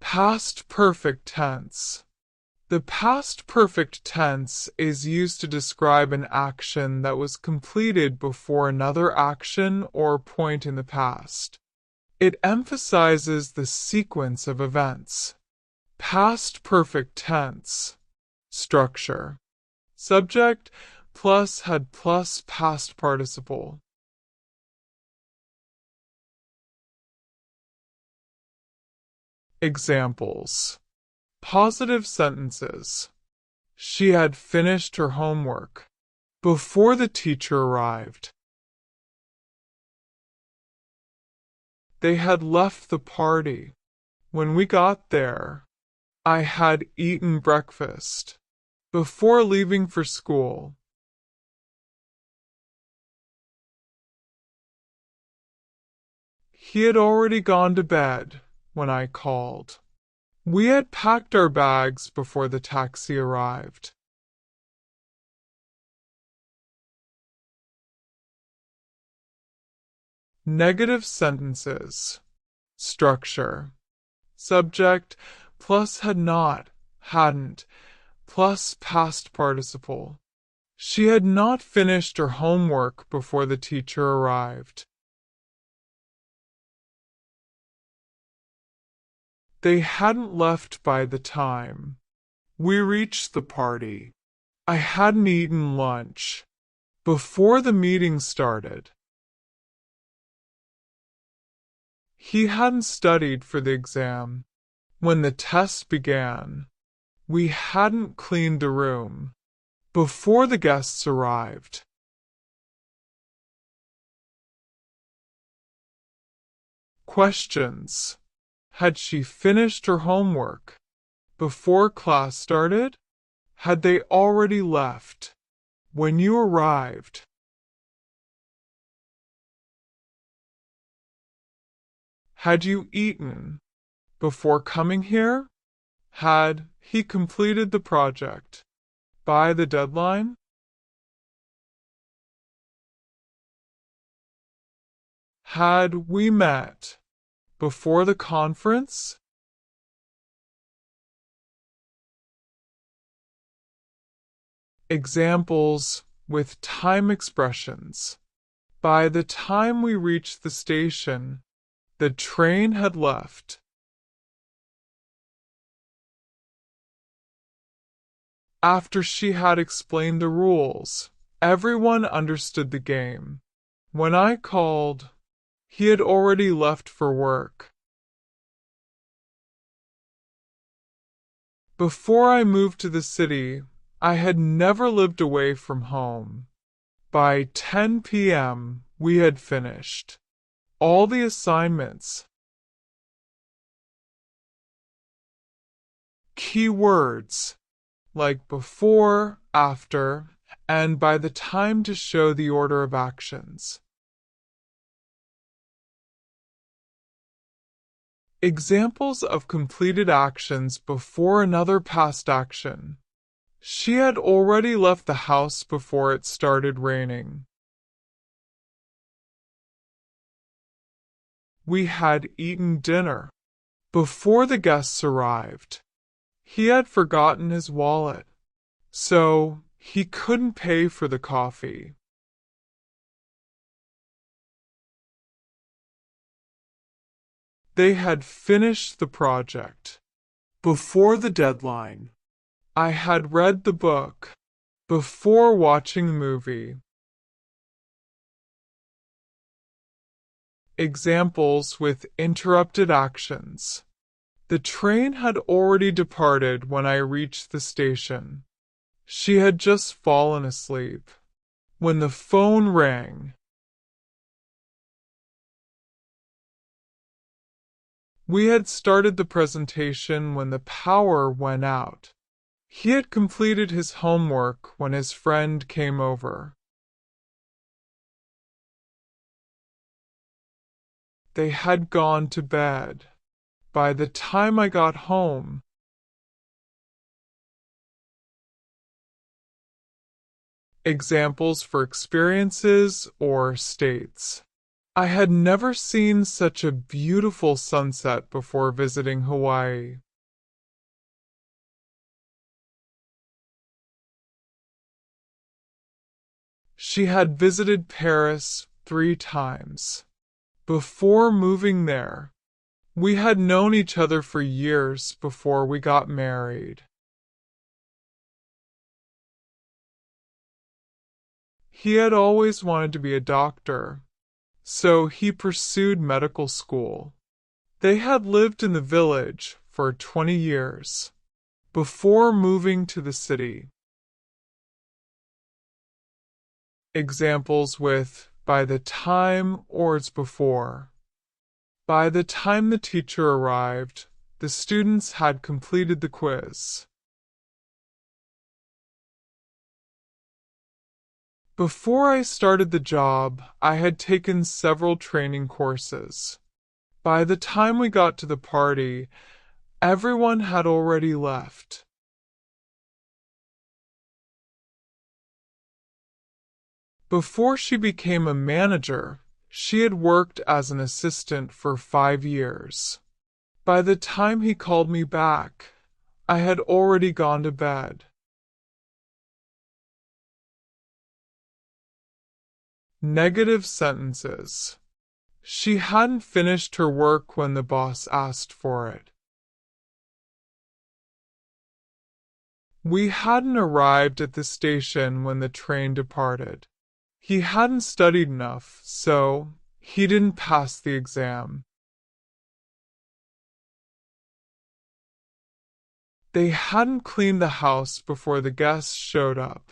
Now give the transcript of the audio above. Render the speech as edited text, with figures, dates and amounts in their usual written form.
Past perfect tense. The past perfect tense is used to describe an action that was completed before another action or point in the past. It emphasizes the sequence of events. Past perfect tense. Structure. Subject plus had plus past participle. Examples. Positive sentences. She had finished her homework before the teacher arrived. They had left the party. When we got there, I had eaten breakfast before leaving for school. He had already gone to bed when I called. We had packed our bags before the taxi arrived. Negative sentences. Structure. Subject plus had not, hadn't, plus past participle. She had not finished her homework before the teacher arrived. They hadn't left by the time we reached the party. I hadn't eaten lunch before the meeting started. He hadn't studied for the exam when the test began. We hadn't cleaned the room before the guests arrived. Questions. Had she finished her homework before class started? Had they already left when you arrived? Had you eaten before coming here? Had he completed the project by the deadline? Had we met before the conference? Examples with time expressions. By the time we reached the station, the train had left. After she had explained the rules, everyone understood the game. When I called, he had already left for work. Before I moved to the city, I had never lived away from home. By 10 p.m., we had finished all the assignments. Key words like before, after, and by the time to show the order of actions. Examples of completed actions before another past action. She had already left the house before it started raining. We had eaten dinner before the guests arrived. He had forgotten his wallet, so he couldn't pay for the coffee. They had finished the project before the deadline. I had read the book before watching the movie. Examples with interrupted actions. The train had already departed when I reached the station. She had just fallen asleep when the phone rang. We had started the presentation when the power went out. He had completed his homework when his friend came over. They had gone to bed by the time I got home. Examples for experiences or states. I had never seen such a beautiful sunset before visiting Hawaii. She had visited Paris 3 times. Before moving there, we had known each other for years before we got married. He had always wanted to be a doctor, so he pursued medical school. They had lived in the village for 20 years before moving to the city. Examples with by the time or it's before. By the time the teacher arrived, the students had completed the quiz. Before I started the job, I had taken several training courses. By the time we got to the party, everyone had already left. Before she became a manager, she had worked as an assistant for 5 years. By the time he called me back, I had already gone to bed. Negative sentences. She hadn't finished her work when the boss asked for it. We hadn't arrived at the station when the train departed. He hadn't studied enough, so he didn't pass the exam. They hadn't cleaned the house before the guests showed up.